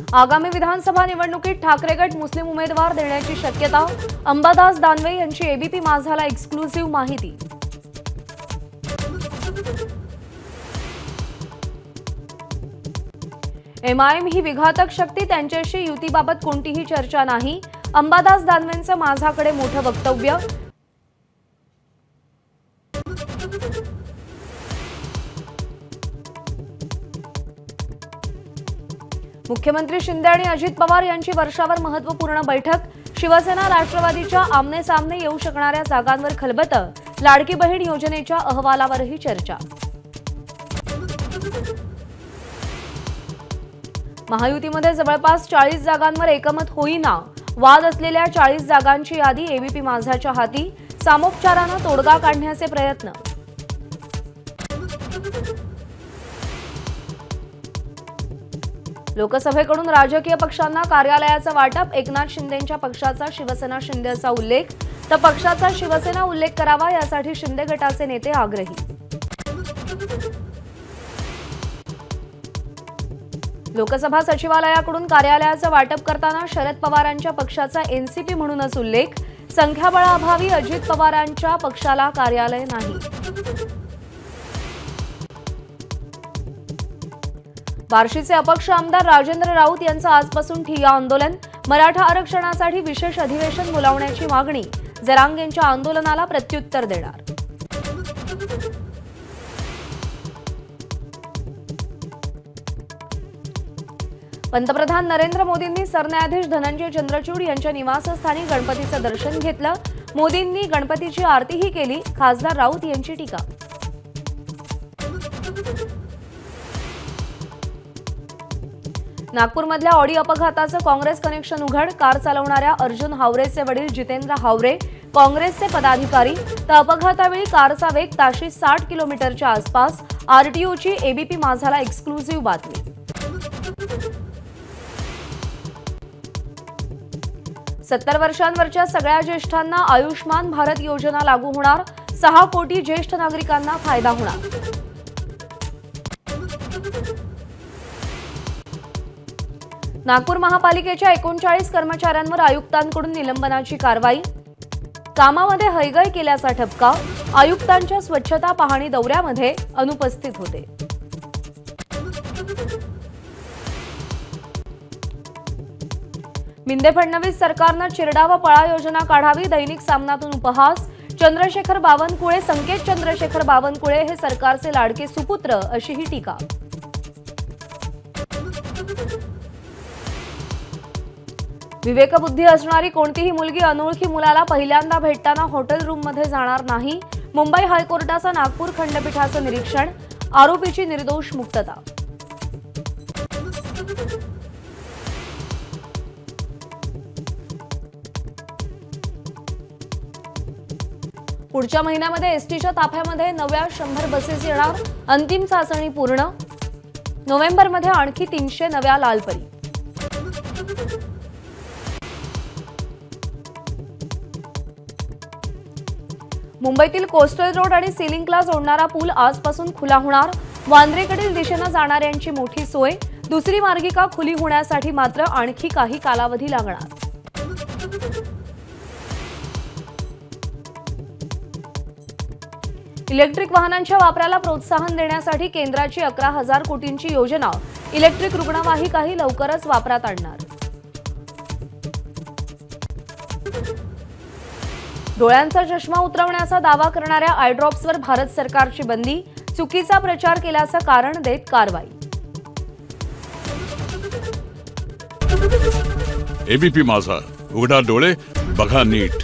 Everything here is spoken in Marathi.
आगामी विधानसभा निवडणुकीत ठाकरे गट मुस्लिम उमेदवार देण्याची शक्यता। अंबादास दानवे यांची एबीपी माझाला एक्सक्लुसिव्ह माहिती। एमआयएम ही विघातक शक्ती, त्यांच्याशी युतीबाबत कोणतीही चर्चा नाही। अंबादास दानवेंचं माझाकडे मोठं वक्तव्य। मुख्यमंत्री शिंदे आणि अजित पवार यांची वर्षावर महत्त्वपूर्ण बैठक। शिवसेना राष्ट्रवादीच्या आमने सामने येऊ शकणाऱ्या जागांवर खलबतं। लाडकी बहीण योजनेच्या अहवालावरही चर्चा। महायुतीमध्ये जवळपास 40 जागांवर एकमत होईना। वाद असलेल्या 40 जागांची यादी एबीपी माझाच्या हाती। सामोपचारानं तोडगा काढण्याचे प्रयत्न। लोकसभेकडून राजकीय पक्षांना कार्यालयाचं वाटप। एकनाथ शिंदेंच्या पक्षाचा शिवसेना शिंदे असा उल्लेख, तर पक्षाचा शिवसेना उल्लेख करावा यासाठी शिंदे गटाचे नेते आग्रही। लोकसभा सचिवालयाकडून कार्यालयाचं वाटप करताना शरद पवारांच्या पक्षाचा एनसीपी म्हणूनच उल्लेख। संख्याबळाअभावी अजित पवारांच्या पक्षाला कार्यालय नाही। बार्शीचे अपक्ष आमदार राजेंद्र राऊत यांचं आजपासून ठिय्या आंदोलन। मराठा आरक्षणासाठी विशेष अधिवेशन बोलावण्याची मागणी। जरांगेंच्या आंदोलनाला प्रत्युत्तर देणार। पंतप्रधान नरेंद्र मोदींनी सरन्यायाधीश धनंजय चंद्रचूड यांच्या निवासस्थानी गणपतीचं दर्शन घेतलं। मोदींनी गणपतीची आरतीही केली। खासदार राऊत यांची टीका। नागपूरमधल्या ऑडी अपघाताचं काँग्रेस कनेक्शन उघड। कार चालवणाऱ्या अर्जुन हावरेचे वडील जितेंद्र हावरे काँग्रेसचे पदाधिकारी, तर अपघातावेळी कारचा वेग ताशी 60 किलोमीटरच्या आसपास। आरटीओची एबीपी माझाला एक्सक्लुसिव्ह बातमी। 70 वर्षांवरच्या सगळ्या ज्येष्ठांना आयुष्मान भारत योजना लागू होणार। 6 कोटी ज्येष्ठ नागरिकांना फायदा होणार। नागपूर महापालिकेच्या 39 कर्मचाऱ्यांवर आयुक्तांकडून निलंबनाची कारवाई। कामामध्ये हयगय केल्याचा ठपका। आयुक्तांच्या स्वच्छता पाहणी दौऱ्यामध्ये अनुपस्थित होते। मिंदे फडणवीस सरकारनं चिरडा व पळा योजना काढावी। दैनिक सामनातून उपहास। चंद्रशेखर बावनकुळे, संकेत चंद्रशेखर बावनकुळे हे सरकारचे लाडके सुपुत्र अशीही टीका। विवेकबुद्धी असणारी कोणतीही मुलगी अनोळखी मुलाला पहिल्यांदा भेटताना हॉटेल रूममध्ये जाणार नाही। मुंबई हायकोर्टाचं नागपूर खंडपीठाचं निरीक्षण। आरोपीची निर्दोष मुक्तता। पुढच्या महिन्यामध्ये एसटीच्या ताफ्यामध्ये नव्या 100 बसेस येणार। अंतिम चाचणी पूर्ण। नोव्हेंबरमध्ये आणखी 300 नव्या लालपरी। मुंबईतील कोस्टल रोड आणि सिलिंकला जोडणारा पूल आजपासून खुला होणार। वांद्रेकडील दिशेने जाणाऱ्यांची मोठी सोय। दुसरी मार्गिका खुली होण्यासाठी मात्र आणखी काही कालावधी लागणार। इलेक्ट्रिक वाहनांच्या वापराला प्रोत्साहन देण्यासाठी केंद्राची 11,000 कोटींची योजना। इलेक्ट्रिक रुग्णवाहिकाही लवकरच वापरात आणणार। डोळ्यांचा चष्मा उतरवण्याचा दावा करणाऱ्या आय ड्रॉप्सवर भारत सरकारची बंदी। चुकीचा प्रचार केल्याचं कारण देत कारवाई। एबीपी माझा, उघडा डोळे बघा नीट।